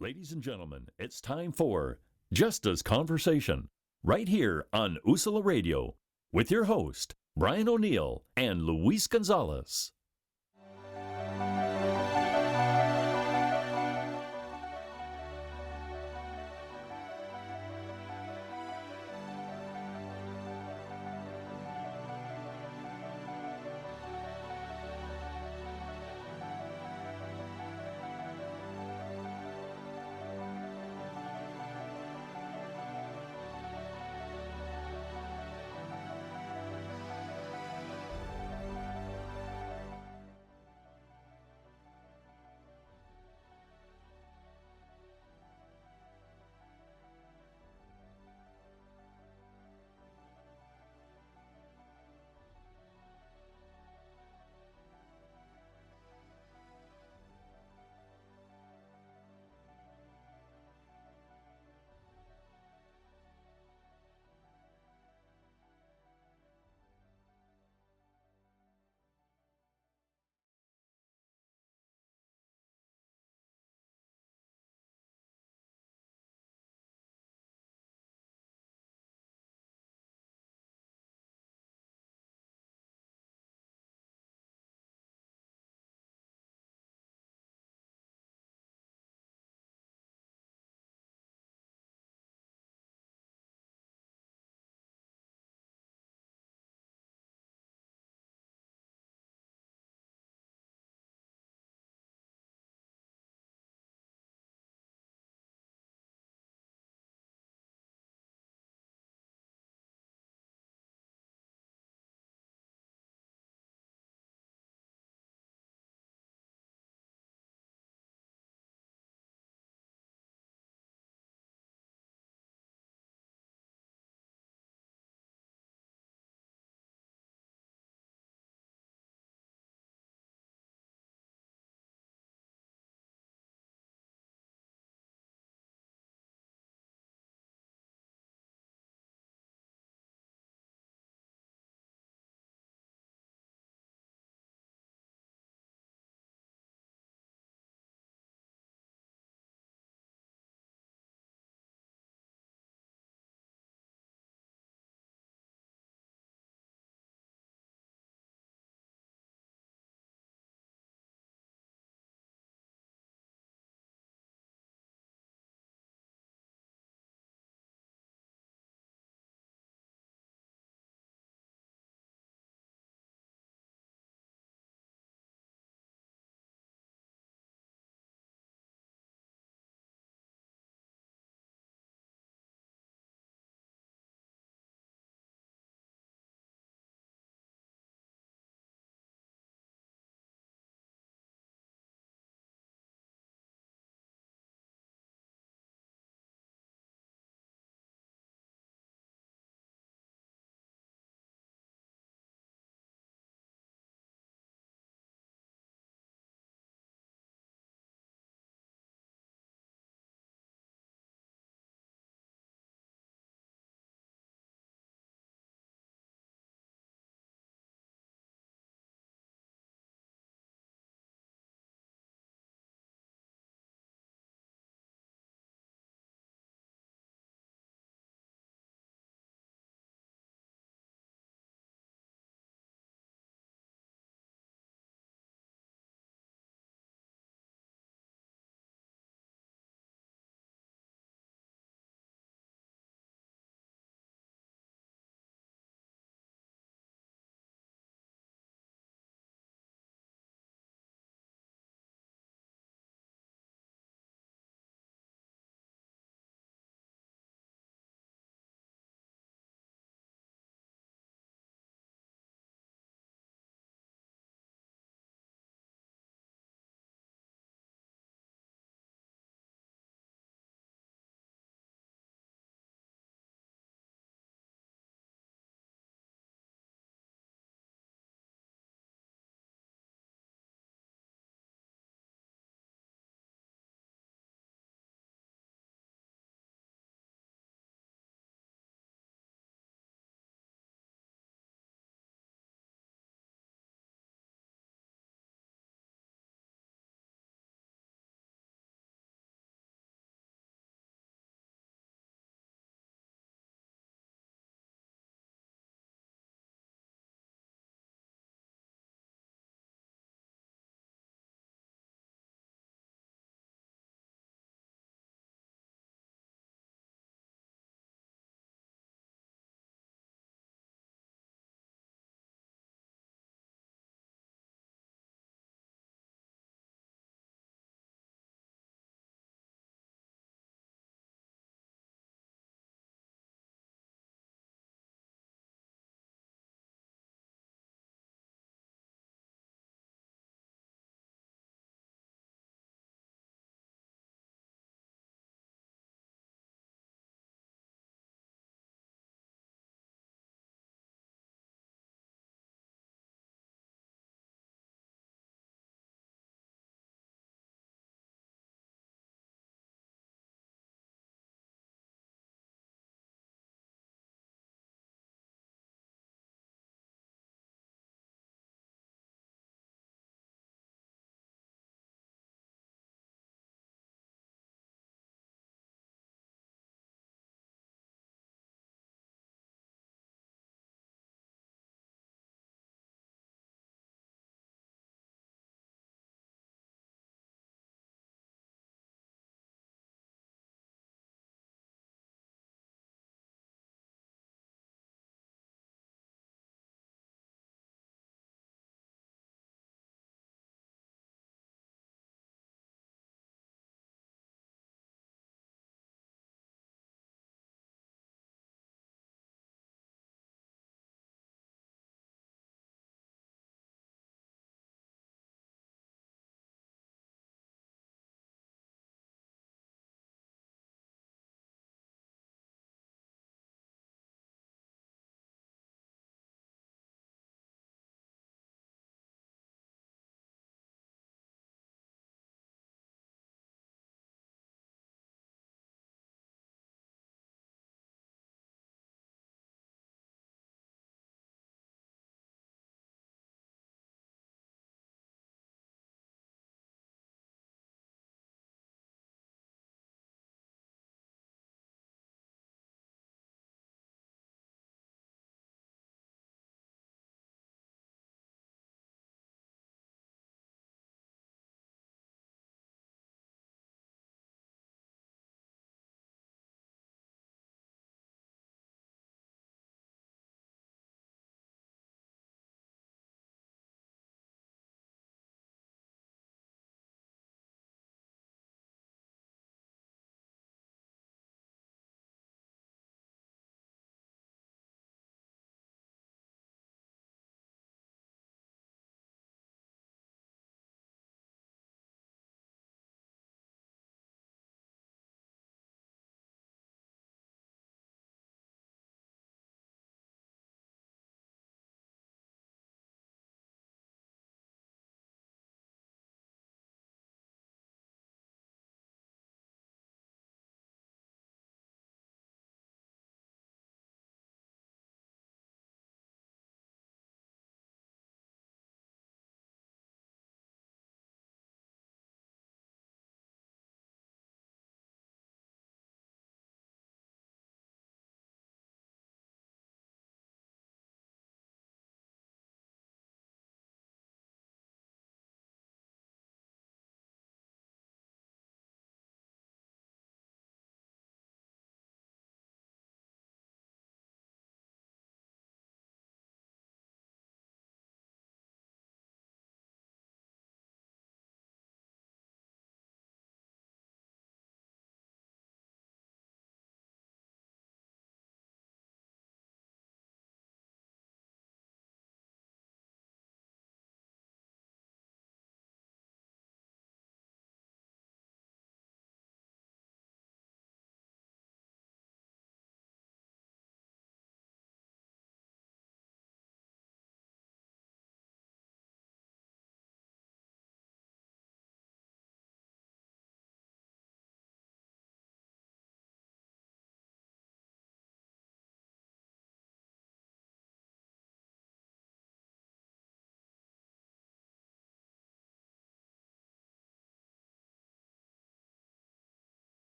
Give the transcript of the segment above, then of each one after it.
Ladies and gentlemen, it's time for Justa's Conversation, right here on Usala Radio, with your host, Brian O'Neill and Luis Gonzalez.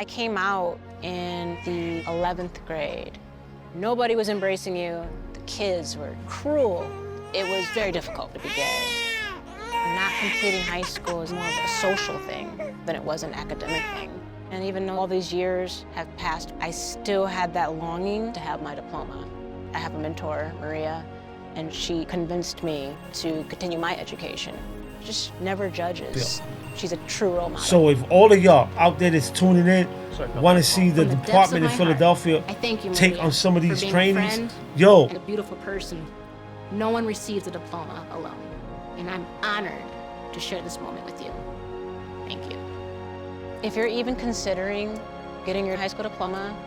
I came out in the 11th grade. Nobody was embracing you. The kids were cruel. It was very difficult to be gay. Not completing high school is more of a social thing than it was an academic thing. And even though all these years have passed, I still had that longing to have my diploma. I have a mentor, Maria, and she convinced me to continue my education. Just never judges. Yeah. She's a true role model. So if all of y'all out there that's tuning in want to see the department in Philadelphia take on some of these trainings, yo. And a beautiful person. No one receives a diploma alone. And I'm honored to share this moment with you. Thank you. If you're even considering getting your high school diploma,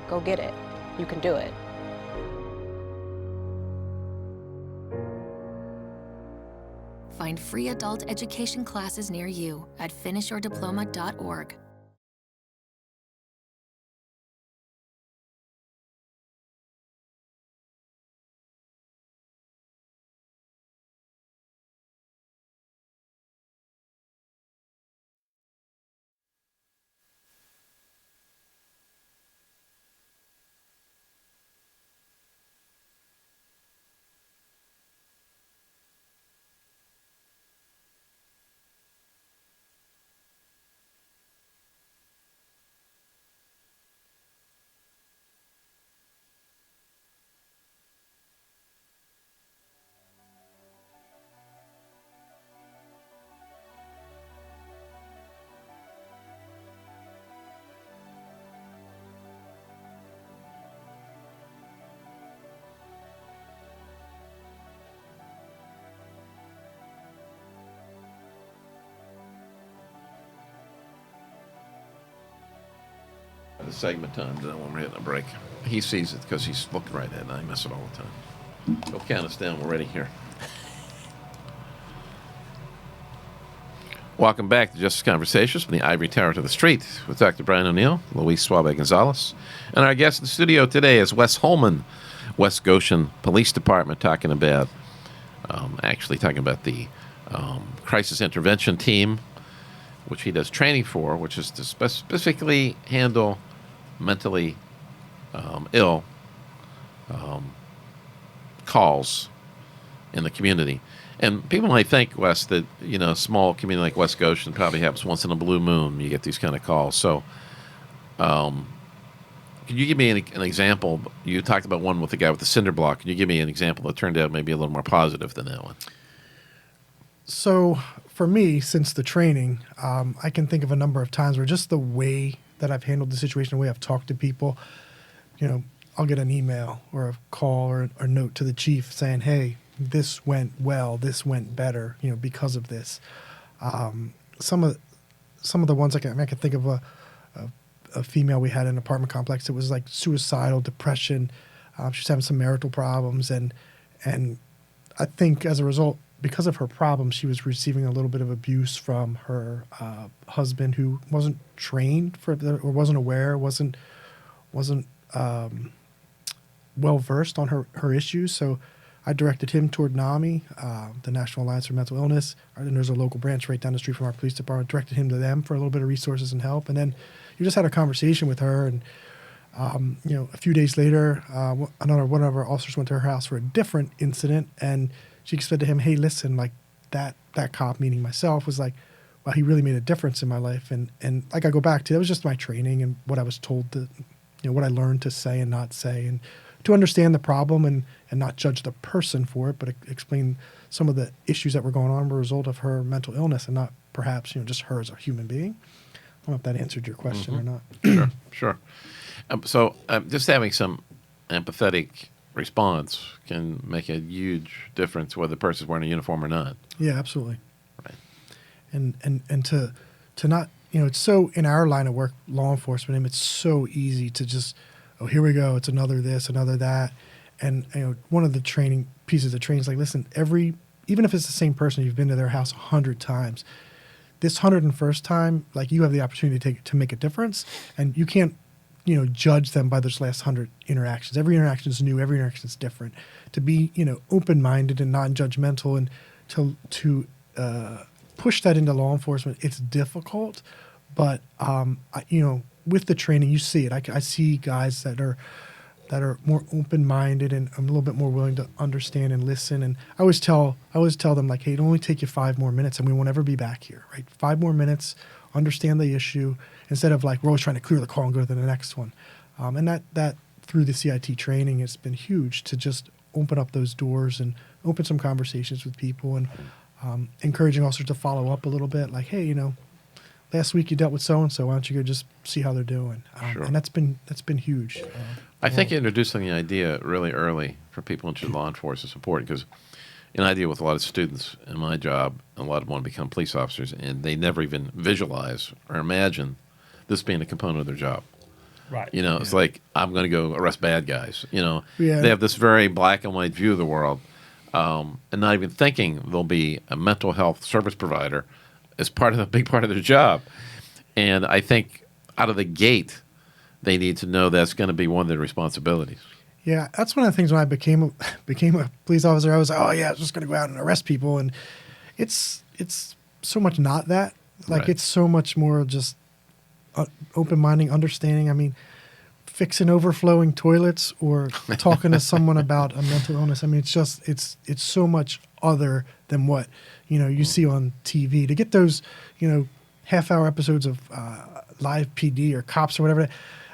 go get it. You can do it. Find free adult education classes near you at finishyourdiploma.org. The segment time, when we're hitting a break. He sees it because he's looking right at it, and I miss it all the time. Go count us down. We're ready here. Welcome back to Justice Conversations from the Ivory Tower to the Street with Dr. Brian O'Neill, Luis Suave Gonzalez. And our guest in the studio today is Wes Holman, West Goshen Police Department, talking about the crisis intervention team, which he does training for, which is to specifically handle mentally ill calls in the community. And people might think, Wes, that, a small community like West Goshen probably happens once in a blue moon. You get these kind of calls. So can you give me an example? You talked about one with the guy with the cinder block. Can you give me an example that turned out maybe a little more positive than that one? So for me, since the training, I can think of a number of times where just the way that I've handled the situation, the way I've talked to people, I'll get an email or a call or a note to the chief saying, hey, this went well, this went better, because of this. Some of the ones I can think of a female we had in an apartment complex. It was like suicidal, depression. She was having some marital problems, and I think as a result, because of her problems, she was receiving a little bit of abuse from her husband, who wasn't trained for or wasn't aware, wasn't well versed on her issues. So I directed him toward NAMI, the National Alliance for Mental Illness. And there's a local branch right down the street from our police department. Directed him to them for a little bit of resources and help. And then you just had a conversation with her. And, a few days later, one of our officers went to her house for a different incident. And she said to him, hey, listen, like that cop, meaning myself, was like, wow, he really made a difference in my life. And like I go back to, that was just my training and what I was told to, what I learned to say and not say. And to understand the problem and not judge the person for it, but explain some of the issues that were going on as a result of her mental illness and not perhaps, just her as a human being. I don't know if that answered your question or not. Sure. So just having some empathetic response can make a huge difference whether the person's wearing a uniform or not. Yeah, absolutely. Right. And to not, it's so, in our line of work, law enforcement, and it's so easy to just, oh, here we go, it's another this, another that. And one of the training pieces of training is like, listen, even if it's the same person, you've been to their house 100 times, this 101st time, like, you have the opportunity to make a difference, and you can't, judge them by those last 100 interactions. Every interaction is new, every interaction is different. To be, open-minded and non-judgmental, and to push that into law enforcement, it's difficult, But with the training, you see it. I see guys that are more open-minded and a little bit more willing to understand and listen. And I always tell them, like, hey, it'll only take you 5 more minutes and we won't ever be back here, right? 5 more minutes, understand the issue, instead of like we're always trying to clear the call and go to the next one. And that through the CIT training has been huge to just open up those doors and open some conversations with people, and encouraging officers to follow up a little bit, like, hey, last week you dealt with so-and-so, why don't you go just see how they're doing? Sure. And that's been huge. I think introducing the idea really early for people interested in law enforcement is important, because I deal with a lot of students in my job, and a lot of them want to become police officers, and they never even visualize or imagine this being a component of their job. Right. It's like, I'm going to go arrest bad guys. Yeah. They have this very black and white view of the world, and not even thinking there'll be a mental health service provider as a big part of their job. And I think out of the gate, they need to know that's going to be one of their responsibilities. Yeah, that's one of the things when I became a police officer. I was like, oh yeah, I was just going to go out and arrest people, and it's so much not that. Like, Right. It's so much more just open-minded, understanding. I mean, fixing overflowing toilets or talking to someone about a mental illness. I mean, it's so much other than what you see on TV. To get those half-hour episodes of live PD or cops or whatever.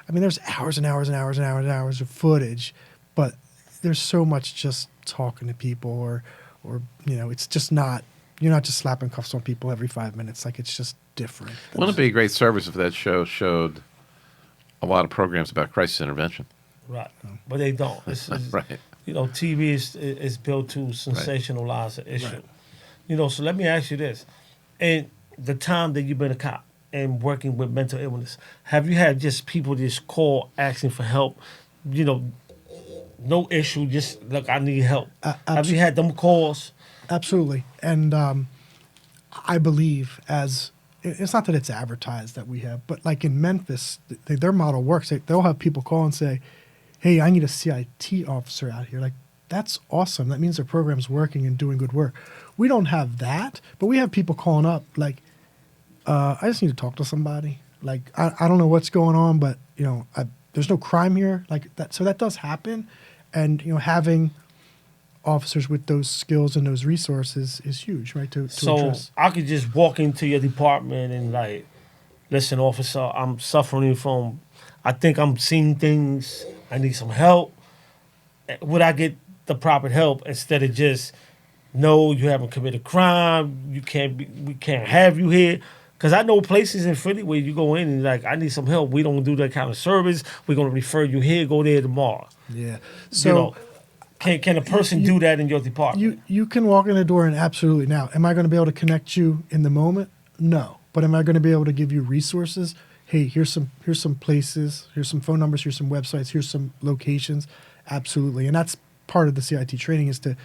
I mean, there's hours and hours and hours and hours and hours of footage, but there's so much just talking to people, or it's just not. You're not just slapping cuffs on people every 5 minutes. Like, it's just different. Wouldn't it be a great service if that show showed a lot of programs about crisis intervention? Right. But they don't. Right. TV is built to sensationalize an issue. So let me ask you this. In the time that you've been a cop and working with mental illness, have you had just people just call asking for help? No issue, just, look, I need help. Have you had them calls? Absolutely. And I believe, as it's not that it's advertised that we have, but like in Memphis, their model works. They'll have people call and say, hey, I need a CIT officer out here. Like, that's awesome. That means their program's working and doing good work. We don't have that, but we have people calling up like, I just need to talk to somebody. Like, I don't know what's going on, but there's no crime here. Like that, so that does happen, and having officers with those skills and those resources is huge, right? To address. I could just walk into your department and like, listen, officer, I'm suffering from, I think I'm seeing things, I need some help. Would I get the proper help instead of just, no, you haven't committed crime, we can't have you here? Because I know places in Philly where you go in and like, I need some help. We don't do that kind of service. We're going to refer you here, go there tomorrow. Yeah. So can a person do that in your department? You can walk in the door and absolutely. Now, am I going to be able to connect you in the moment? No. But am I going to be able to give you resources? Hey, here's some places, here's some phone numbers, here's some websites, here's some locations. Absolutely. And that's part of the CIT training, is to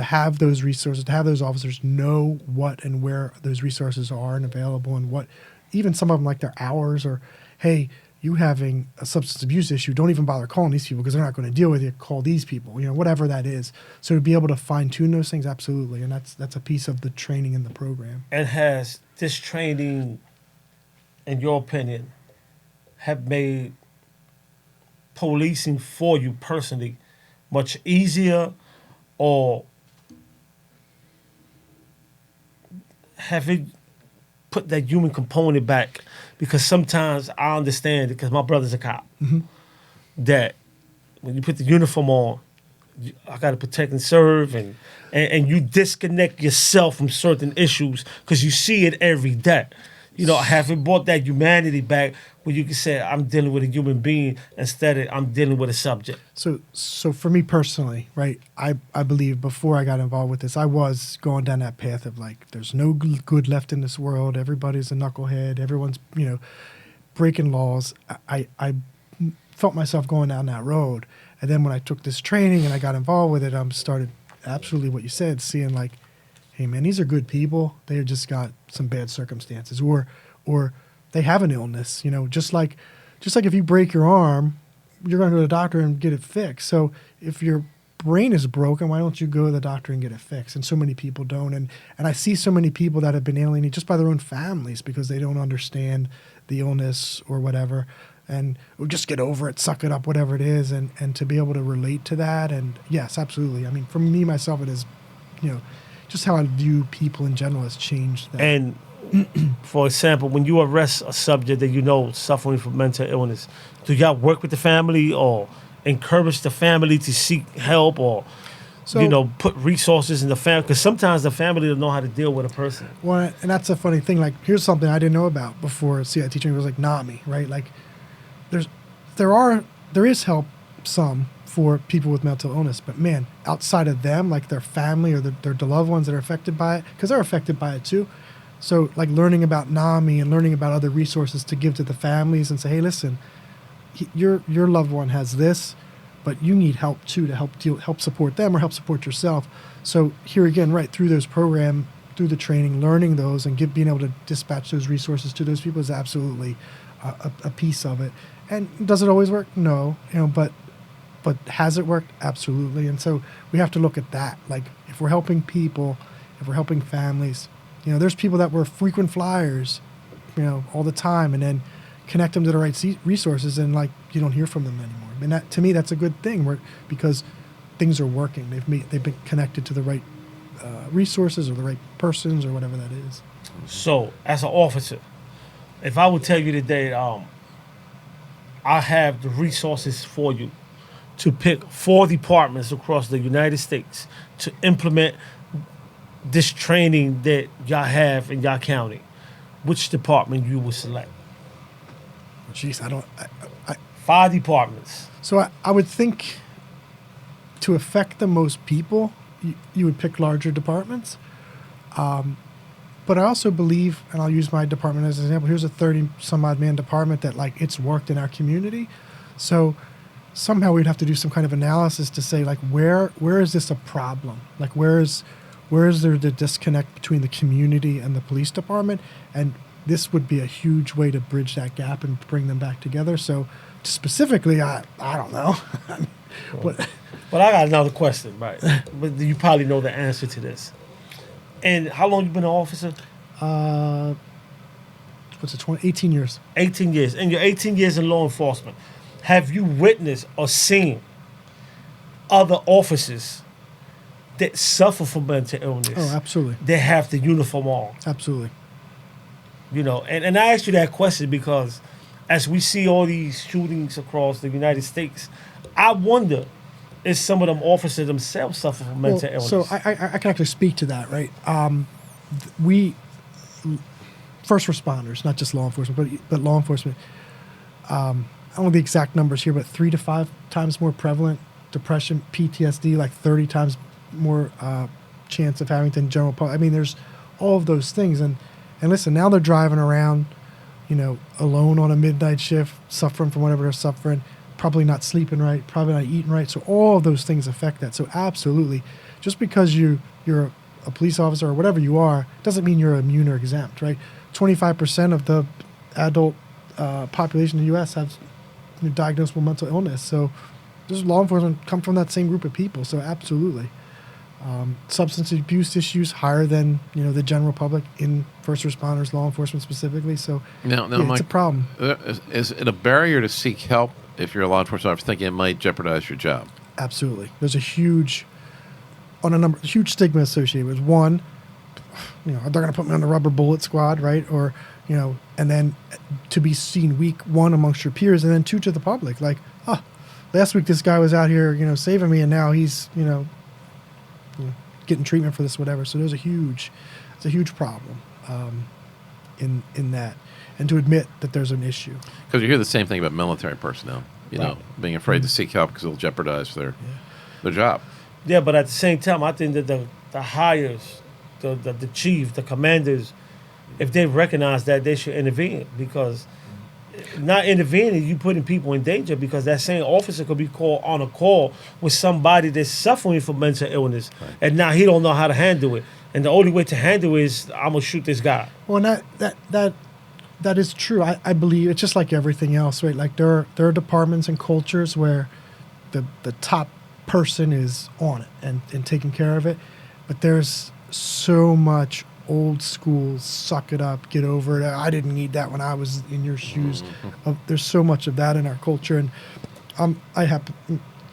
have those resources, to have those officers know what and where those resources are and available, and what, even some of them, like their hours, or, hey, you having a substance abuse issue, don't even bother calling these people because they're not going to deal with you. Call these people, whatever that is. So to be able to fine tune those things, absolutely. And that's a piece of the training in the program. And has this training, in your opinion, have made policing for you personally much easier, or have it put that human component back? Because sometimes I understand, because my brother's a cop, that when you put the uniform on, I got to protect and serve, and you disconnect yourself from certain issues because you see it every day. Have it brought that humanity back where you can say, I'm dealing with a human being instead of I'm dealing with a subject? So for me personally, right, I believe before I got involved with this, I was going down that path of like, there's no good left in this world. Everybody's a knucklehead. Everyone's, breaking laws. I felt myself going down that road. And then when I took this training and I got involved with it, I started absolutely what you said, seeing like, hey man, these are good people. They just got some bad circumstances, or they have an illness. Just like if you break your arm, you're going to go to the doctor and get it fixed. So if you're brain is broken. Why don't you go to the doctor and get it fixed? And so many people don't. And I see so many people that have been alienated just by their own families because they don't understand the illness or whatever. And just get over it, suck it up, whatever it is. And to be able to relate to that. And yes, absolutely. I mean, for me, myself, it is, just how I view people in general has changed. That. And for example, when you arrest a subject that you know suffering from mental illness, do y'all work with the family or encourage the family to seek help or, put resources in the family? Because sometimes the family don't know how to deal with a person. Well, and that's a funny thing. Like, here's something I didn't know about before CI teaching was like NAMI, right? Like, there is help some for people with mental illness, but man, outside of them, like their family or their loved ones that are affected by it, because they're affected by it too. So like learning about NAMI and learning about other resources to give to the families and say, hey, listen, your loved one has this, but you need help too to help support them or help support yourself. So here again, right through those programs, through the training, learning those and being able to dispatch those resources to those people is absolutely a piece of it. And does it always work? No, but has it worked? Absolutely. And so we have to look at that. Like if we're helping people, if we're helping families, there's people that were frequent flyers, all the time, and then connect them to the right resources, and like you don't hear from them anymore. And that, to me, that's a good thing, because things are working. They've been connected to the right resources or the right persons or whatever that is. So, as an officer, if I would tell you today, I have the resources for you to pick 4 departments across the United States to implement this training that y'all have in y'all county, which department you would select? Jeez, I 5 departments. So I would think to affect the most people, you would pick larger departments. But I also believe, and I'll use my department as an example, here's a 30-some-odd man department that, like, it's worked in our community. So somehow we'd have to do some kind of analysis to say, like, where is this a problem? Like, where is there the disconnect between the community and the police department? And this would be a huge way to bridge that gap and bring them back together. So specifically, I don't know. But I got another question, right? But you probably know the answer to this. And how long you been an officer? 18 years. 18 years. In your 18 years in law enforcement, have you witnessed or seen other officers that suffer from mental illness? Oh, absolutely. They have the uniform on. Absolutely. And I asked you that question because as we see all these shootings across the United States, I wonder if some of them officers themselves suffer from mental illness. So I can actually speak to that, right? We, first responders, not just law enforcement, but law enforcement, I don't know the exact numbers here, but 3 to 5 times more prevalent depression, PTSD, like 30 times more chance of having than general public. I mean, there's all of those things. And listen, now they're driving around, alone on a midnight shift, suffering from whatever they're suffering, probably not sleeping right, probably not eating right. So all of those things affect that. So absolutely, just because you're a police officer or whatever you are, doesn't mean you're immune or exempt, right? 25% of the adult population in the U.S. have diagnosed with mental illness. So just law enforcement come from that same group of people. So absolutely. Substance abuse issues higher than the general public in first responders, law enforcement specifically. So now, yeah, Mike, it's a problem. Is it a barrier to seek help if you're a law enforcement officer thinking it might jeopardize your job? Absolutely. There's a huge stigma associated with one. They're going to put me on the rubber bullet squad, right? Or and then to be seen weak, one, amongst your peers, and then 2, to the public. Like, last week this guy was out here, saving me, and now he's getting treatment for this, whatever. So it's a huge problem in that, and to admit that there's an issue. Because you hear the same thing about military personnel, being afraid to seek help because it'll jeopardize their job. Yeah, but at the same time, I think that the hires, the chief, the commanders, if they recognize that, they should intervene, because not intervening, you putting people in danger, because that same officer could be called on a call with somebody that's suffering from mental illness, right, and now he don't know how to handle it, and the only way to handle it is I'm gonna shoot this guy. Well, and that is true. I believe it's just like everything else, right? Like there are departments and cultures where the top person is on it and taking care of it. But there's so much old school, suck it up, get over it. I didn't need that when I was in your shoes. There's so much of that in our culture. And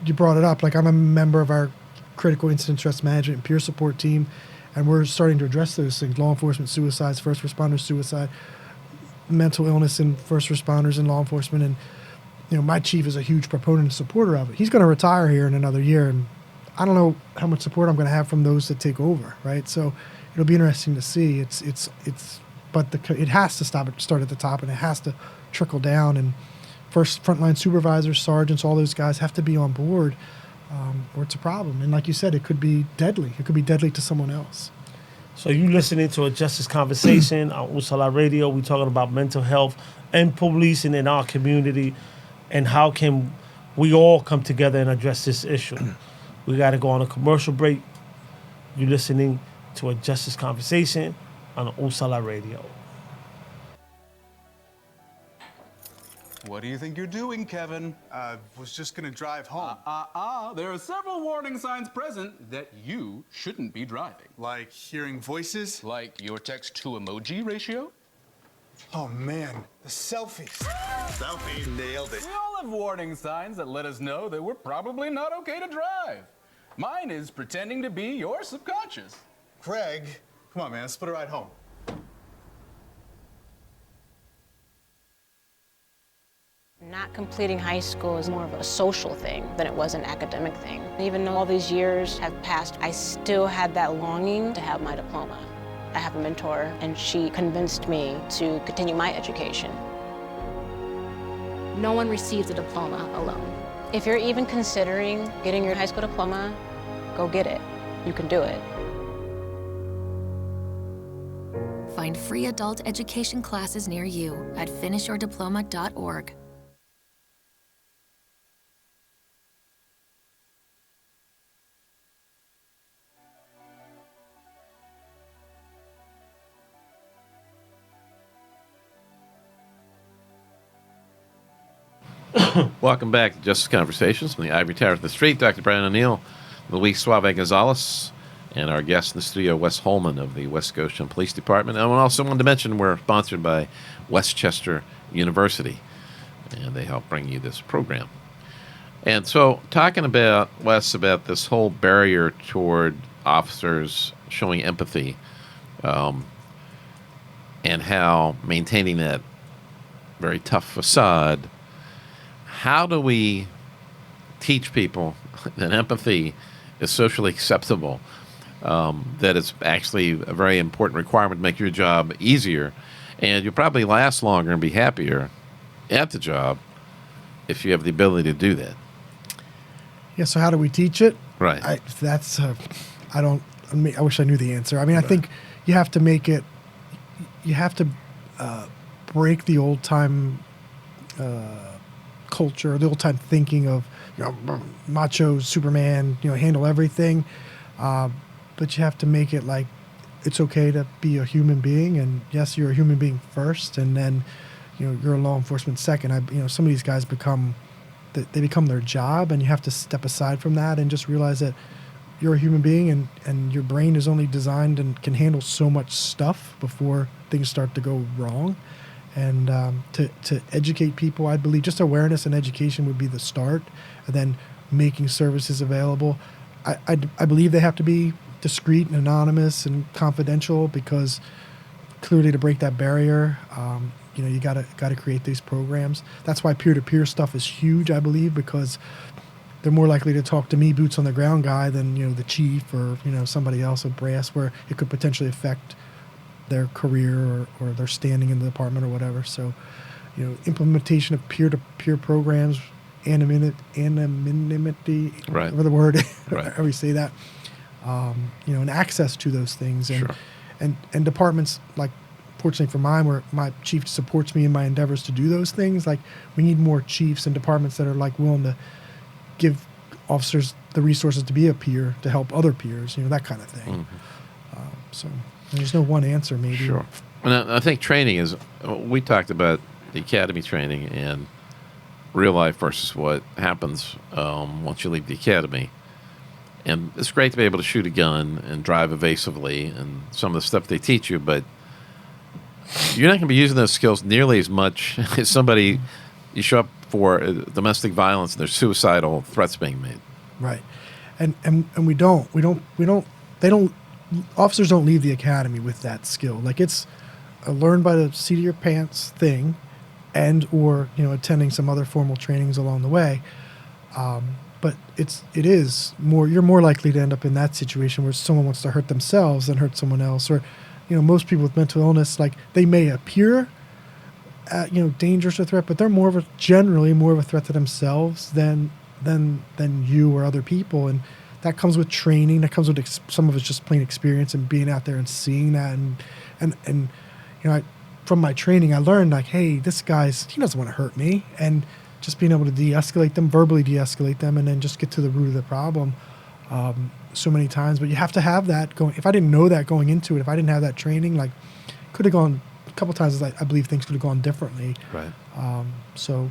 you brought it up, like I'm a member of our critical incident stress management and peer support team, and we're starting to address those things: law enforcement suicides, first responders suicide, mental illness in first responders and law enforcement. And my chief is a huge proponent and supporter of it. He's going to retire here in another year, and I don't know how much support I'm going to have from those that take over, right? So it'll be interesting to see. But it has to start at the top, and it has to trickle down. And first frontline supervisors, sergeants, all those guys have to be on board, or it's a problem. And like you said, it could be deadly. It could be deadly to someone else. So you listening to a Justice Conversation on Usala Radio. We're talking about mental health and policing in our community, and how can we all come together and address this issue. We got to go on a commercial break. You're listening to a Justice Conversation on Usala Radio. What do you think you're doing, Kevin? Was just gonna drive home. There are several warning signs present that you shouldn't be driving. Like hearing voices? Like your text-to-emoji ratio? Oh man, the selfies. Selfie, nailed it. We all have warning signs that let us know that we're probably not okay to drive. Mine is pretending to be your subconscious. Craig, come on man, let's put a ride home. Not completing high school is more of a social thing than it was an academic thing. Even though all these years have passed, I still had that longing to have my diploma. I have a mentor, and she convinced me to continue my education. No one receives a diploma alone. If you're even considering getting your high school diploma, go get it. You can do it. Find free adult education classes near you at finishyourdiploma.org. Welcome back to Justice Conversations from the Ivory Tower of the Street. Dr. Brian O'Neill, Luis Suave Gonzalez, and our guest in the studio, Wes Holman of the West Goshen Police Department. And I also wanted to mention we're sponsored by Westchester University, and they help bring you this program. And so talking about, Wes, about this whole barrier toward officers showing empathy, and how maintaining that very tough facade, how do we teach people that empathy is socially acceptable, that it's actually a very important requirement to make your job easier, and you'll probably last longer and be happier at the job if you have the ability to do that? Yeah, so how do we teach it? Right. I wish I knew the answer. I mean, I think you have to make it, you have to break the old time culture, the old time thinking of, macho Superman, handle everything. But you have to make it like it's okay to be a human being, and yes, you're a human being first, and then you're a law enforcement second. Some of these guys become their job, and you have to step aside from that and just realize that you're a human being, and your brain is only designed and can handle so much stuff before things start to go wrong. And to educate people, I believe just awareness and education would be the start, and then making services available. I believe they have to be discreet and anonymous and confidential, because clearly to break that barrier, you gotta create these programs. That's why peer-to-peer stuff is huge, I believe, because they're more likely to talk to me, boots on the ground guy, than the chief or somebody else at brass, where it could potentially affect their career or their standing in the department or whatever. So, implementation of peer-to-peer programs, anonymity, right, whatever the word, right, however you say that, and access to those things, and sure. and departments like, fortunately for mine, where my chief supports me in my endeavors to do those things. Like, we need more chiefs and departments that are willing to give officers the resources to be a peer, to help other peers, that kind of thing. Mm-hmm. So there's no one answer, maybe. Sure. And I think training is, we talked about the academy training and real life versus what happens once you leave the academy. And it's great to be able to shoot a gun and drive evasively and some of the stuff they teach you, but you're not going to be using those skills nearly as much as somebody you show up for domestic violence and there's suicidal threats being made. Right. And officers don't leave the academy with that skill. Like, it's a learn by the seat of your pants thing, and or attending some other formal trainings along the way. But it is more. You're more likely to end up in that situation where someone wants to hurt themselves than hurt someone else. Or, most people with mental illness, like, they may appear, dangerous or threat, but they're generally more of a threat to themselves than you or other people. And that comes with training. That comes with some of it's just plain experience and being out there and seeing that. And from my training, I learned, like, hey, this he doesn't want to hurt me. And just being able to de-escalate them, verbally de-escalate them, and then just get to the root of the problem so many times. But you have to have that going. If I didn't know that going into it, if I didn't have that training, like, could have gone a couple times. I believe things could have gone differently. Right. So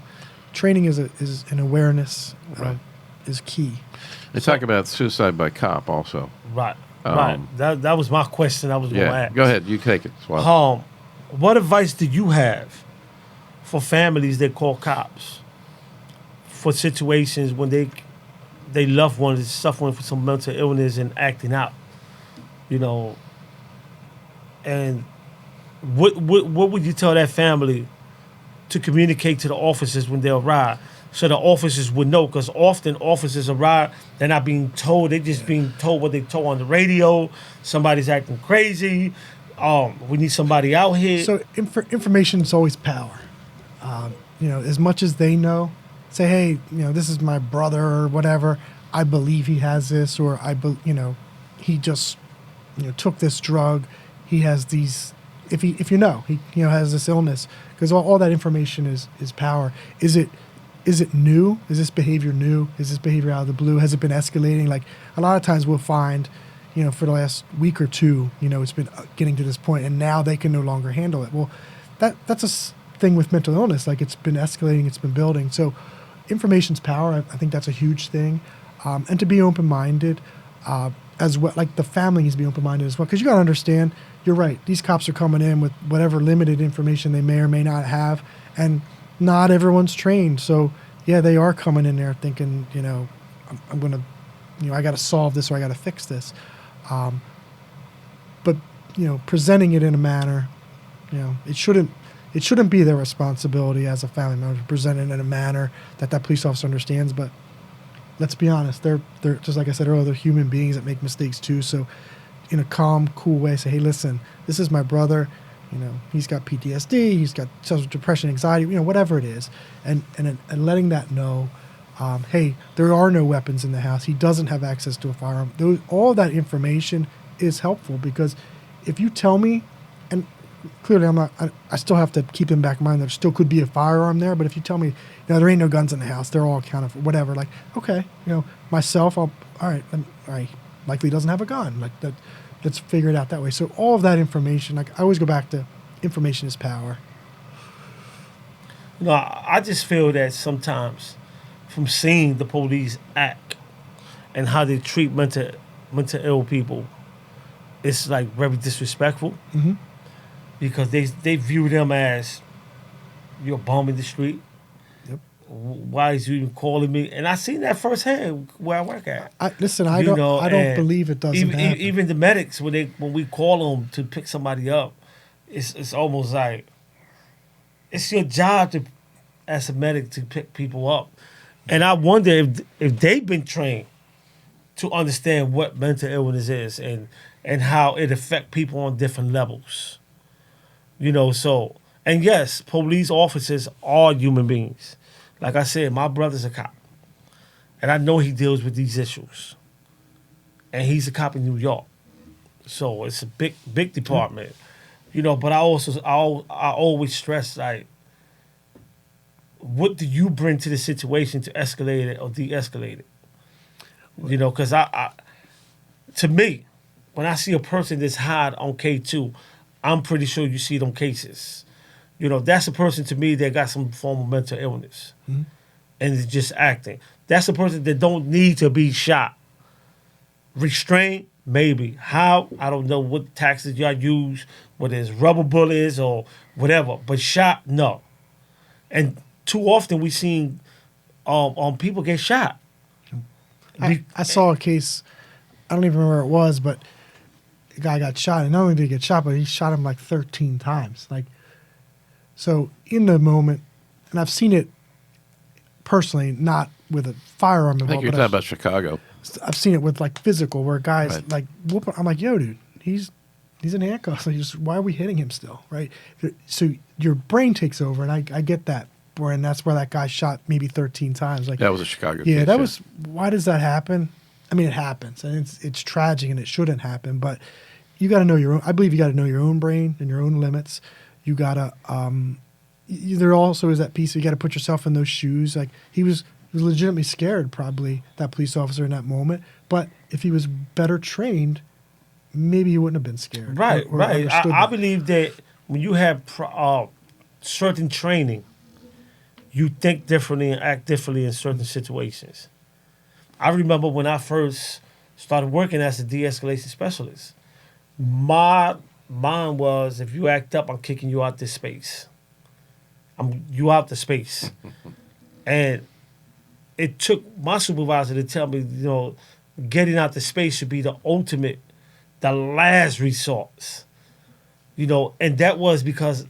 training is an awareness is key. They talk about suicide by cop also. Right. Right. That was my question I was going to ask. Go ahead. You take it. Well, what advice do you have for families that call cops for situations when they loved one is suffering from some mental illness and acting out? And what would you tell that family to communicate to the officers when they arrive, so the officers would know? Because often officers arrive, they're not being told, they're just being told what they told on the radio. Somebody's acting crazy. We need somebody out here. So information is always power. As much as they know, say, hey, this is my brother or whatever. I believe he has this, or he just took this drug. He has these. If he has this illness, because all that information is power. Is it new? Is this behavior new? Is this behavior out of the blue? Has it been escalating? Like, a lot of times we'll find, for the last week or two, it's been getting to this point, and now they can no longer handle it. Well, that's a thing with mental illness. Like, it's been escalating, it's been building. So information's power. I think that's a huge thing. And to be open-minded as well. Like, the family needs to be open-minded as well, because you got to understand, you're right, these cops are coming in with whatever limited information they may or may not have, and not everyone's trained. So, yeah, they are coming in there thinking, I'm going to, I got to solve this, or I got to fix this. But, presenting it in a manner, it shouldn't be their responsibility as a family member to present it in a manner that police officer understands. But let's be honest, they're just like I said earlier, they're human beings that make mistakes too. So in a calm, cool way, say, hey, listen, this is my brother. He's got PTSD, he's got social depression, anxiety, whatever it is. And letting that know, hey, there are no weapons in the house. He doesn't have access to a firearm. All that information is helpful, because if you tell me, and clearly I still have to keep in back in mind there still could be a firearm there, but if you tell me, there ain't no guns in the house, they're all kind of whatever, like, okay, myself, all right, likely doesn't have a gun, like that. Let's figure it out that way. So all of that information, like, I always go back to information is power. I just feel that sometimes from seeing the police act and how they treat mental ill people, it's like very disrespectful. Mm-hmm. Because they view them as, you're a bum in the street. Yep. Why is you even calling me? And I seen that firsthand where I work at. I don't believe it doesn't happen. Even the medics, when we call them to pick somebody up, it's almost like it's your job as a medic to pick people up. And I wonder if they've been trained to understand what mental illness is and how it affects people on different levels. And yes, police officers are human beings. Like I said, my brother's a cop. And I know he deals with these issues. And he's a cop in New York. So it's a big department. But I always stress, like, what do you bring to the situation to escalate it or de-escalate it? Because to me, when I see a person that's hard on K2, I'm pretty sure you see them cases. That's a person to me that got some form of mental illness. Mm-hmm. And is just acting. That's a person that don't need to be shot. Restraint, maybe. How? I don't know what tactics y'all use, whether it's rubber bullets or whatever. But shot, no. And too often we seen people get shot. I saw a case, I don't even remember where it was, but a guy got shot, and not only did he get shot, but he shot him like 13 times. Like, so in the moment, and I've seen it personally, not with a firearm I involved. think you're talking about Chicago. I've seen it with like physical, where guys Right. like whooping. I'm like, yo, dude, he's in handcuffs. Like, why are we hitting him still, right? So your brain takes over, and I get that. And that's where that guy shot maybe 13 times. Like That was a Chicago yeah, case. that was. Why does that happen? I mean, it happens, and it's tragic, and it shouldn't happen. But you got to know your own. I believe you got to know your own brain and your own limits. You got to. There also is that piece. You got to put yourself in those shoes. Like he was legitimately scared, probably, that police officer in that moment. But if he was better trained, maybe he wouldn't have been scared. Right, or right. understood I that. believe that when you have certain training, you think differently and act differently in certain situations. I remember when I first started working as a de-escalation specialist, my mind was, if you act up, I'm kicking you out this space. You out the space. And it took my supervisor to tell me, getting out the space should be the ultimate, the last resort. And that was because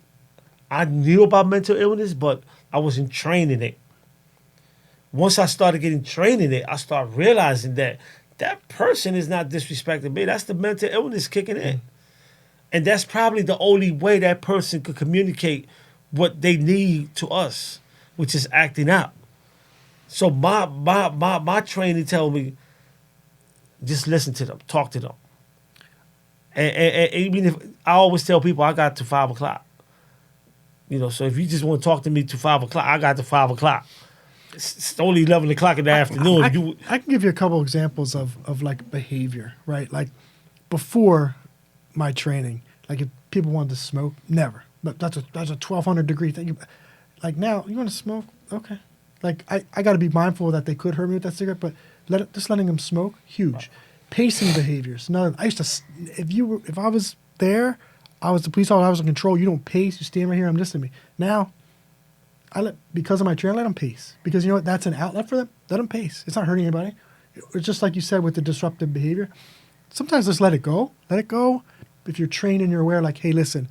I knew about mental illness, but I wasn't training it. Once I started getting trained in it, I started realizing that person is not disrespecting me. That's the mental illness kicking in. And that's probably the only way that person could communicate what they need to us, which is acting out. So my training told me, just listen to them, talk to them. And even if I always tell people I got to 5 o'clock. So if you just want to talk to me to 5 o'clock, I got to 5 o'clock. It's only 11 o'clock in the afternoon. I can give you a couple examples of like behavior, right? Like before my training, like if people wanted to smoke, never. But that's a 1,200 degree thing. Like now, you want to smoke? Okay. Like I got to be mindful that they could hurt me with that cigarette, but just letting them smoke, huge. Pacing behaviors. No, I used to. If I was there, I was the police officer. I was in control. You don't pace. You stand right here. I'm listening to me. Now, because of my training, let them pace. Because you know what? That's an outlet for them. Let them pace. It's not hurting anybody. It's just like you said with the disruptive behavior. Sometimes just let it go. Let it go. If you're trained and you're aware, like, hey, listen,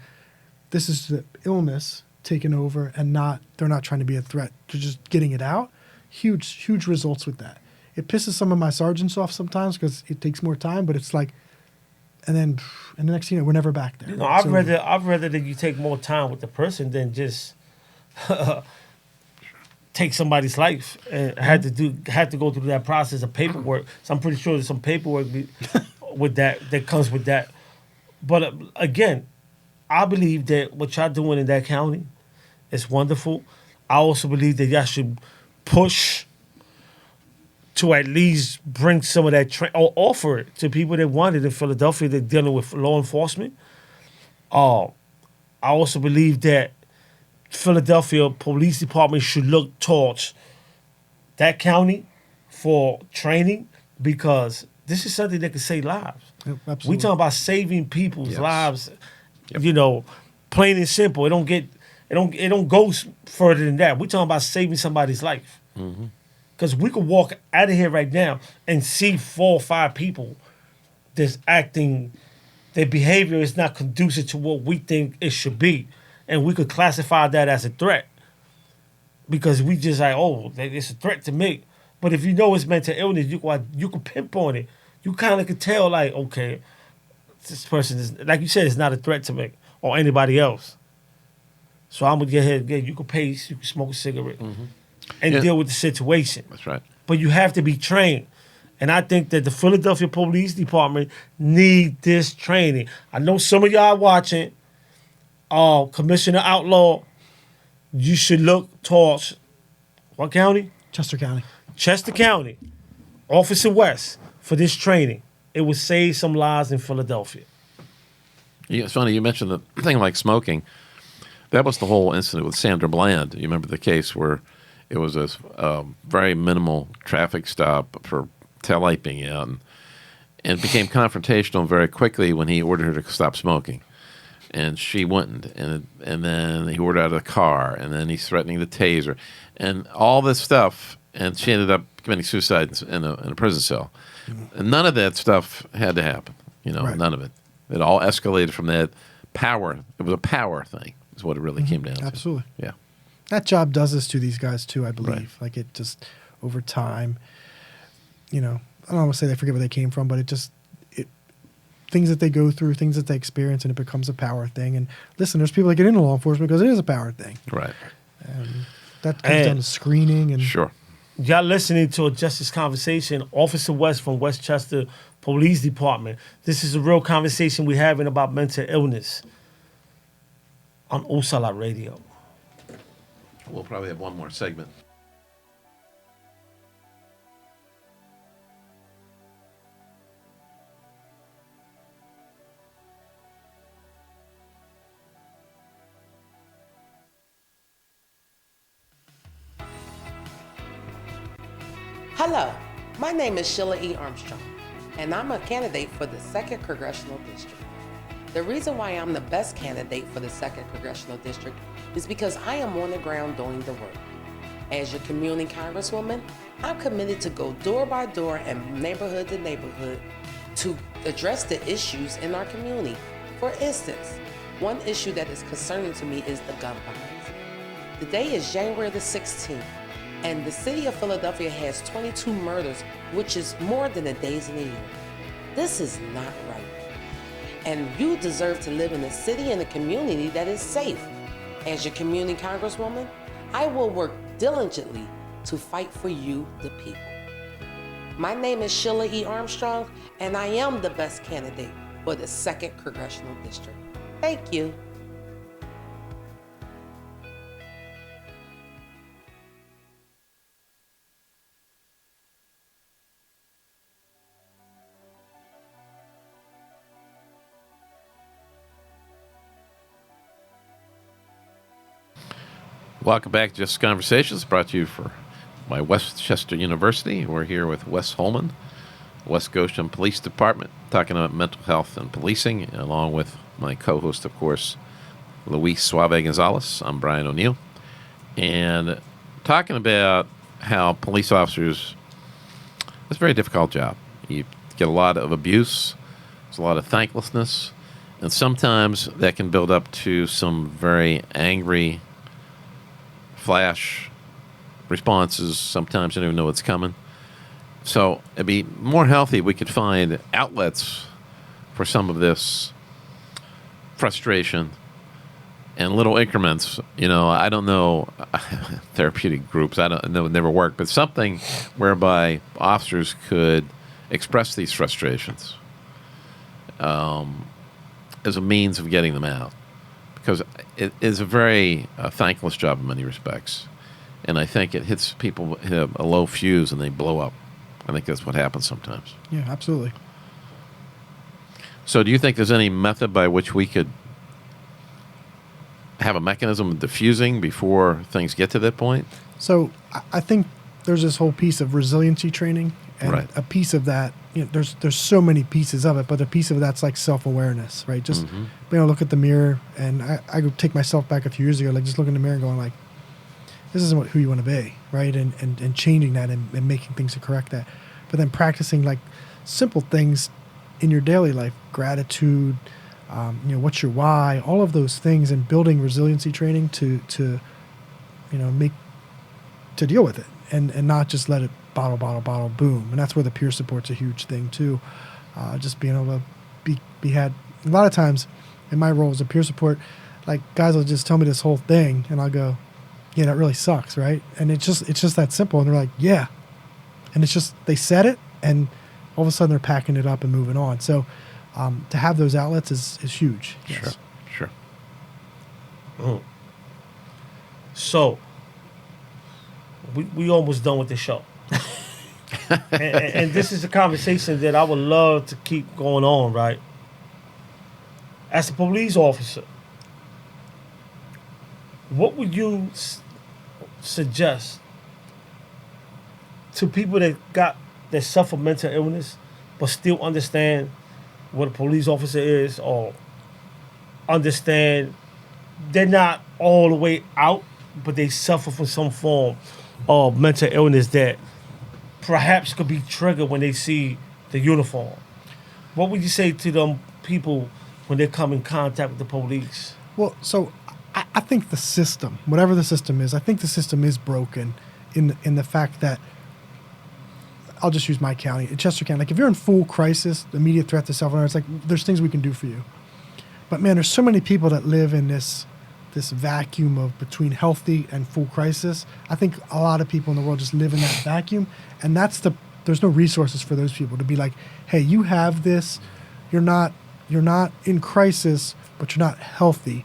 this is the illness taking over, and they're not trying to be a threat. They're just getting it out. Huge results with that. It pisses some of my sergeants off sometimes because it takes more time, but it's like, and the next thing you know, we're never back there. I'd rather that you take more time with the person than just take somebody's life and had to go through that process of paperwork. So I'm pretty sure there's some paperwork with that comes with that. But again, I believe that what y'all doing in that county is wonderful. I also believe that y'all should push to at least bring some of that or offer it to people that want it in Philadelphia that dealing with law enforcement. I also believe that Philadelphia Police Department should look towards that county for training, because this is something that can save lives. Yep, absolutely. We talking about saving people's Yes. lives. Plain and simple. It don't go further than that. We talking about saving somebody's life. Because we could walk out of here right now and see 4 or 5 people that's acting, their behavior is not conducive to what we think it should be. And we could classify that as a threat. Because we just like, it's a threat to me. But if you know it's mental illness, you can pinpoint it. You kind of could tell, like, okay, this person is, like you said, it's not a threat to me or anybody else. So I'm going to get ahead. You can pace, you can smoke a cigarette. And deal with the situation. That's right. But you have to be trained. And I think that the Philadelphia Police Department need this training. I know some of y'all watching, Commissioner Outlaw, you should look towards what county? Chester County. Chester County, Officer West, for this training. It would save some lives in Philadelphia. Yeah, it's funny you mentioned the thing like smoking. That was the whole incident with Sandra Bland. You remember the case where it was a very minimal traffic stop for taillight being out, and became confrontational very quickly when he ordered her to stop smoking. And she wouldn't. And then he ordered out of the car, and then he's threatening to tase her. And all this stuff, and she ended up committing suicide in a prison cell. And none of that stuff had to happen, none of it. It all escalated from that power. It was a power thing, is what it really came down to. Absolutely. Yeah. That job does this to these guys too, I believe. Like it just over time, I don't want to say they forget where they came from, but things that they go through, things that they experience, and it becomes a power thing. And listen, there's people that get into law enforcement because it is a power thing. Right. And that comes down to screening and sure. Y'all listening to a Justice Conversation, Officer West from Westchester Police Department. This is a real conversation we're having about mental illness on Usala Radio. We'll probably have one more segment. Hello, my name is Sheila E. Armstrong, and I'm a candidate for the 2nd Congressional District. The reason why I'm the best candidate for the 2nd Congressional District is because I am on the ground doing the work. As your community congresswoman, I'm committed to go door by door and neighborhood to neighborhood to address the issues in our community. For instance, one issue that is concerning to me is the gun violence. Today is January the 16th. And the city of Philadelphia has 22 murders, which is more than a days in a year. This is not right. And you deserve to live in a city and a community that is safe. As your community congresswoman, I will work diligently to fight for you, the people. My name is Sheila E. Armstrong, and I am the best candidate for the 2nd Congressional District. Thank you. Welcome back to Just Conversations, brought to you by Westchester University. We're here with Wes Holman, West Goshen Police Department, talking about mental health and policing, along with my co-host, of course, Luis Suave Gonzalez. I'm Brian O'Neill. And talking about how police officers, it's a very difficult job. You get a lot of abuse, there's a lot of thanklessness, and sometimes that can build up to some very angry flash responses. Sometimes you don't even know what's coming. So it'd be more healthy if we could find outlets for some of this frustration and little increments. I don't know, therapeutic groups, I don't know, it never worked, but something whereby officers could express these frustrations as a means of getting them out. Because it is a very thankless job in many respects. And I think it hits people hit a low fuse and they blow up. I think that's what happens sometimes. Yeah, absolutely. So do you think there's any method by which we could have a mechanism of diffusing before things get to that point? So I think there's this whole piece of resiliency training. And right. A piece of that, there's so many pieces of it, but a piece of that's like self-awareness, right? Just being able to look at the mirror, and I could take myself back a few years ago, like just looking in the mirror and going like, this isn't who you want to be, right? And changing that and making things to correct that. But then practicing like simple things in your daily life, gratitude, what's your why, all of those things, and building resiliency training to deal with it and not just let it bottle, boom. And that's where the peer support's a huge thing too. Just being able to be had. A lot of times in my role as a peer support, like guys will just tell me this whole thing and I'll go, yeah, that really sucks, right? And it's just that simple. And they're like, yeah. And it's just, they said it and all of a sudden they're packing it up and moving on. So to have those outlets is huge. Yes. Sure. So we almost done with the show. and this is a conversation that I would love to keep going on, right? As a police officer, what would you suggest to people that suffer mental illness but still understand what a police officer is, or understand they're not all the way out, but they suffer from some form of mental illness that perhaps could be triggered when they see the uniform. What would you say to them people when they come in contact with the police? Well, so I think the system, whatever the system is, I think the system is broken in the fact that, I'll just use my county, Chester County. Like if you're in full crisis, immediate threat to self-harm, it's like there's things we can do for you. But man, there's so many people that live in this vacuum of between healthy and full crisis. I think a lot of people in the world just live in that vacuum, and there's no resources for those people to be like, hey, you have this, you're not in crisis, but you're not healthy.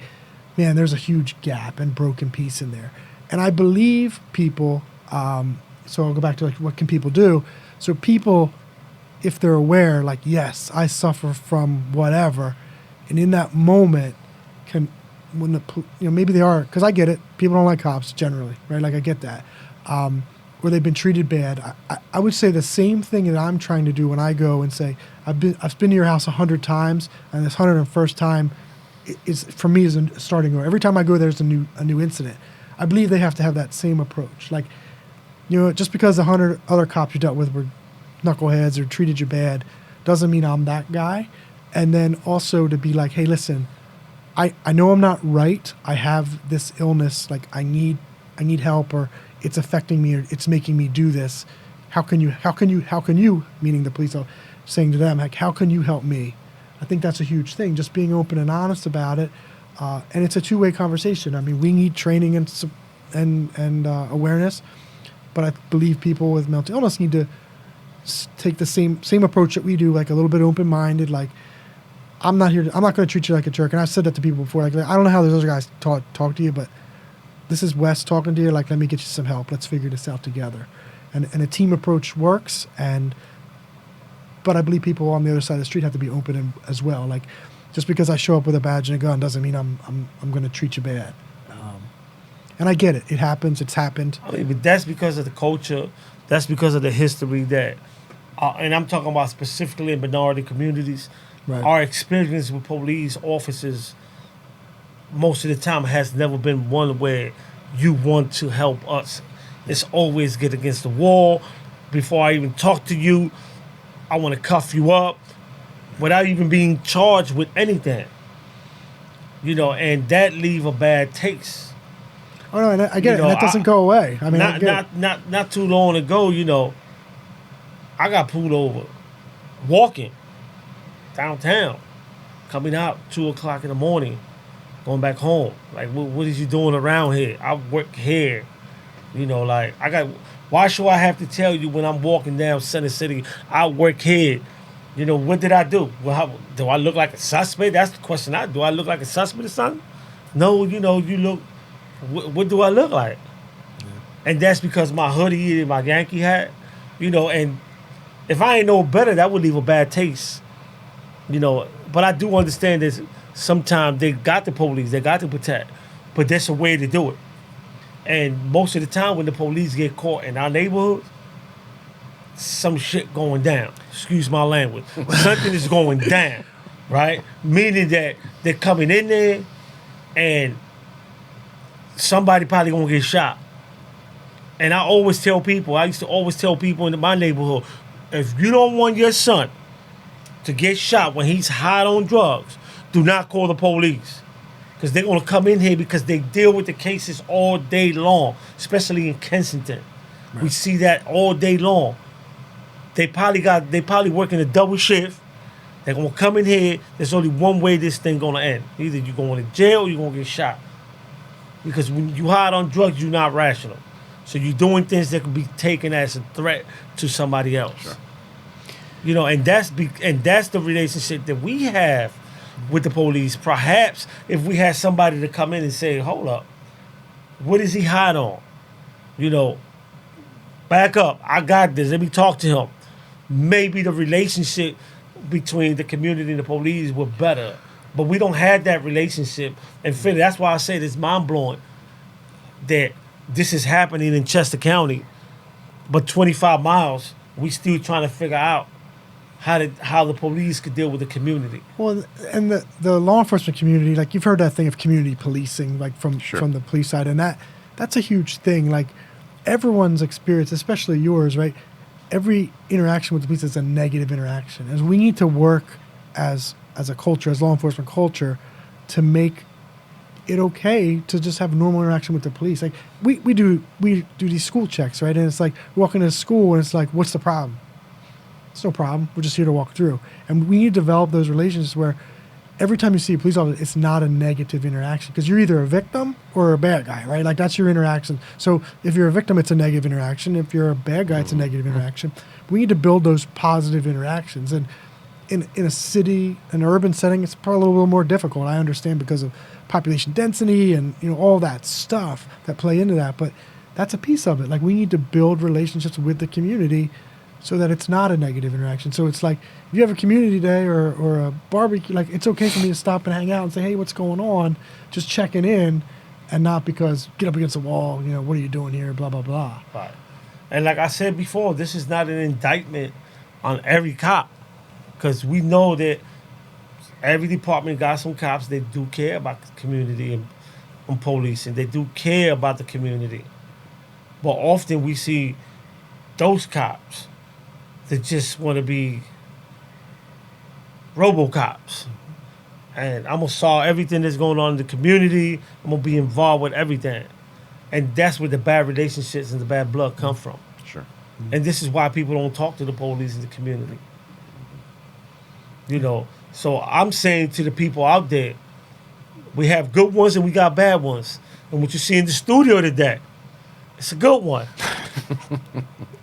Man, there's a huge gap and broken piece in there. And I believe people, so I'll go back to like, what can people do? So people, if they're aware, like, yes, I suffer from whatever, and in that moment, maybe they are, because I get it, people don't like cops generally, right? Like I get that. Or they've been treated bad. I would say the same thing that I'm trying to do when I go and say, I've been to your house 100 times, and this 101st time is for me is a starting over. Every time I go, there's a new incident. I believe they have to have that same approach. Like, just because 100 other cops you dealt with were knuckleheads or treated you bad, doesn't mean I'm that guy. And then also to be like, hey, listen, I know I'm not right. I have this illness. Like I need help, or it's affecting me, or it's making me do this. How can you, meaning the police, saying to them, like, how can you help me? I think that's a huge thing, just being open and honest about it. And it's a two-way conversation. I mean, we need training and awareness, but I believe people with mental illness need to take the same approach that we do, like a little bit open-minded, like, I'm not going to treat you like a jerk. And I've said that to people before. Like, I don't know how those other guys talk to you, but this is Wes talking to you. Like, let me get you some help. Let's figure this out together. And a team approach works. But I believe people on the other side of the street have to be open as well. Like, just because I show up with a badge and a gun doesn't mean I'm going to treat you bad. And I get it. It happens. It's happened. I mean, but that's because of the culture. That's because of the history that, and I'm talking about specifically in minority communities. Right. Our experience with police officers most of the time has never been one where you want to help us. It's always get against the wall. Before I even talk to you, I want to cuff you up without even being charged with anything. And that leave a bad taste. Oh no, and I get it. And that doesn't go away. I mean, not too long ago, I got pulled over walking downtown, coming out 2:00 in the morning, going back home. Like, what is you doing around here? I work here. Why should I have to tell you when I'm walking down Center City, I work here? What did I do? Well, do I look like a suspect? That's the question. Do I look like a suspect or something? No, you look, what do I look like? Yeah. And that's because my hoodie and my Yankee hat, and if I ain't know better, that would leave a bad taste. But I do understand that sometimes they got the police, they got to protect, but there's a way to do it. And most of the time when the police get caught in our neighborhoods, some shit going down. Excuse my language. Something is going down, right? Meaning that they're coming in there and somebody probably gonna get shot. And I used to always tell people in my neighborhood, if you don't want your son to get shot when he's high on drugs, do not call the police. Because they're going to come in here because they deal with the cases all day long, especially in Kensington. Right. We see that all day long. They probably working a double shift. They're going to come in here. There's only one way this thing going to end. Either you're going to jail or you're going to get shot. Because when you high on drugs, you're not rational. So you're doing things that can be taken as a threat to somebody else. Sure. And that's the relationship that we have with the police. Perhaps if we had somebody to come in and say, hold up, what is he hide on? Back up. I got this. Let me talk to him. Maybe the relationship between the community and the police were better. But we don't have that relationship in Philly. That's why I say it's mind-blowing that this is happening in Chester County, but 25 miles, we still trying to figure out how the police could deal with the community. Well, and the law enforcement community, like you've heard that thing of community policing, like from the police side, and that's a huge thing. Like everyone's experience, especially yours, right? Every interaction with the police is a negative interaction, and we need to work as a culture, as law enforcement culture, to make it okay to just have normal interaction with the police. Like we do these school checks, right? And it's like walking into school, and it's like, what's the problem? It's no problem. We're just here to walk through. And we need to develop those relationships where every time you see a police officer, it's not a negative interaction, because you're either a victim or a bad guy, right? Like that's your interaction. So if you're a victim, it's a negative interaction. If you're a bad guy, it's a negative interaction. We need to build those positive interactions. And in a city, an urban setting, it's probably a little more difficult. I understand, because of population density and all that stuff that play into that. But that's a piece of it. Like we need to build relationships with the community so that it's not a negative interaction. So it's like, if you have a community day or a barbecue, like it's okay for me to stop and hang out and say, hey, what's going on? Just checking in, and not because get up against the wall, what are you doing here, blah, blah, blah. Right. And like I said before, this is not an indictment on every cop, because we know that every department got some cops that do care about the community and police, and they do care about the community. But often we see those cops that just want to be RoboCops. And I'm going to solve everything that's going on in the community. I'm going to be involved with everything. And that's where the bad relationships and the bad blood come from. Sure. And this is why people don't talk to the police in the community. So I'm saying to the people out there, we have good ones and we got bad ones. And what you see in the studio today, it's a good one.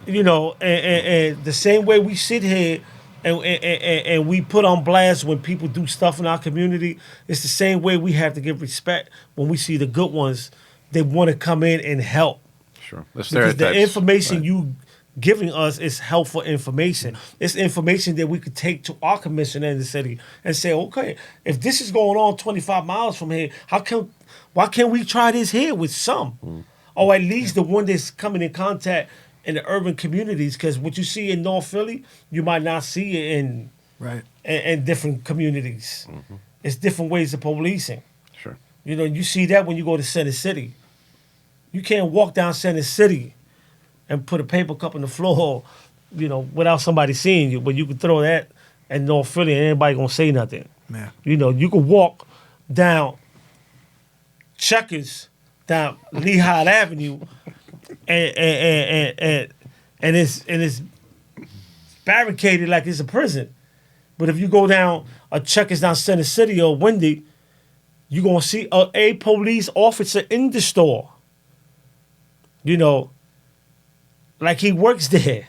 And the same way we sit here and we put on blast when people do stuff in our community, it's the same way we have to give respect when we see the good ones that want to come in and help. Sure. Because the information you giving us is helpful information. It's information that we could take to our commissioner in the city and say, okay, if this is going on 25 miles from here, why can't we try this here with some? Or at least the one that's coming in contact in the urban communities, because what you see in North Philly, you might not see it in different communities. Mm-hmm. It's different ways of policing. Sure. You see that when you go to Center City. You can't walk down Center City and put a paper cup on the floor, without somebody seeing you. But you can throw that in North Philly and anybody gonna say nothing. Yeah. You can walk down Checkers, down Lehigh Avenue, and it's barricaded like it's a prison. But if you go down a Checkers down Center City or Wendy, you're gonna see a police officer in the store. Like he works there.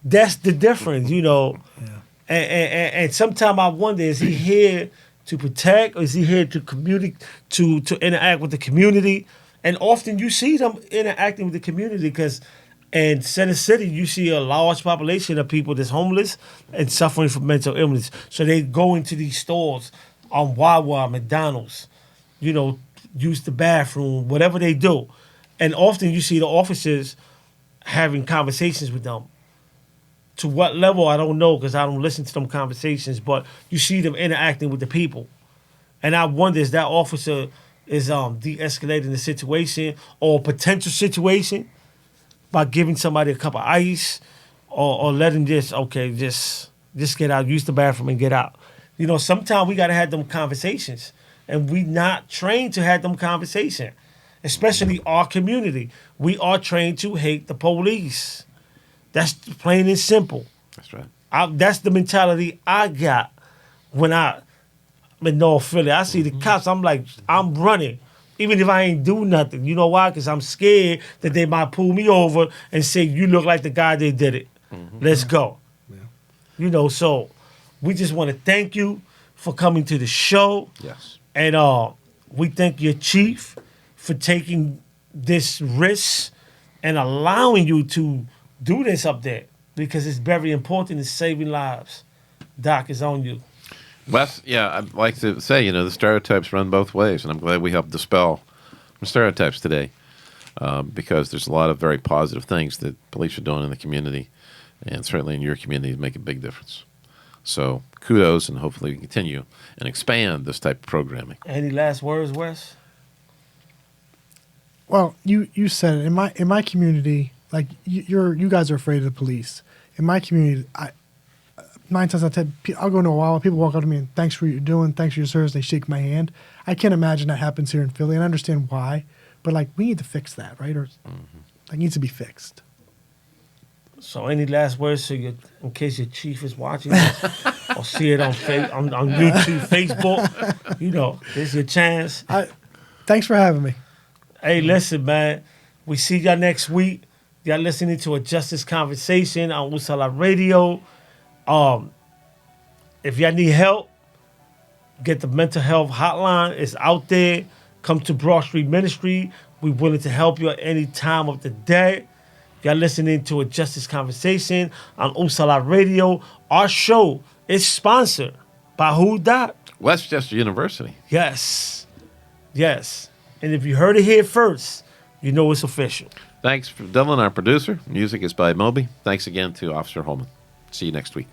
That's the difference, Yeah. And sometimes I wonder, is he here to protect, or is he here to to interact with the community? And often you see them interacting with the community, because in Center City, you see a large population of people that's homeless and suffering from mental illness. So they go into these stores on Wawa, McDonald's, use the bathroom, whatever they do. And often you see the officers having conversations with them. To what level, I don't know, because I don't listen to them conversations, but you see them interacting with the people. And I wonder, is that officer is de-escalating the situation or potential situation by giving somebody a cup of ice or letting just get out, use the bathroom and get out. Sometimes we got to have them conversations, and we not trained to have them conversations. Especially our community. We are trained to hate the police. That's plain and simple. That's right. That's the mentality I got when I'm in North Philly. I see the cops, I'm like, I'm running. Even if I ain't do nothing. You know why? Because I'm scared that they might pull me over and say, you look like the guy that did it. Mm-hmm. Let's go. Yeah. So we just want to thank you for coming to the show. Yes. And we thank your chief for taking this risk and allowing you to do this up there, because it's very important in saving lives. Doc, is on you. Wes, I'd like to say, the stereotypes run both ways, and I'm glad we helped dispel some stereotypes today, because there's a lot of very positive things that police are doing in the community, and certainly in your community, make a big difference. So kudos, and hopefully we can continue and expand this type of programming. Any last words, Wes? Well, you said it. In my community, like you guys are afraid of the police. In my community, 9 times out of 10, I'll go into a while. People walk up to me and thanks for what you're doing, thanks for your service. They shake my hand. I can't imagine that happens here in Philly, and I understand why. But like, we need to fix that, right? Or that needs to be fixed. So, any last words in case your chief is watching this, or see it on YouTube, Facebook? You know, this is your chance. Thanks for having me. Hey, listen, man. We see y'all next week. Y'all listening to a Justice Conversation on Usala Radio. If y'all need help, get the mental health hotline. It's out there. Come to Broad Street Ministry. We're willing to help you at any time of the day. Y'all listening to a Justice Conversation on Usala Radio. Our show is sponsored by who, Doc? Westchester University. Yes. Yes. And if you heard it here first, you know it's official. Thanks for Dylan, our producer. Music is by Moby. Thanks again to Officer Holman. See you next week.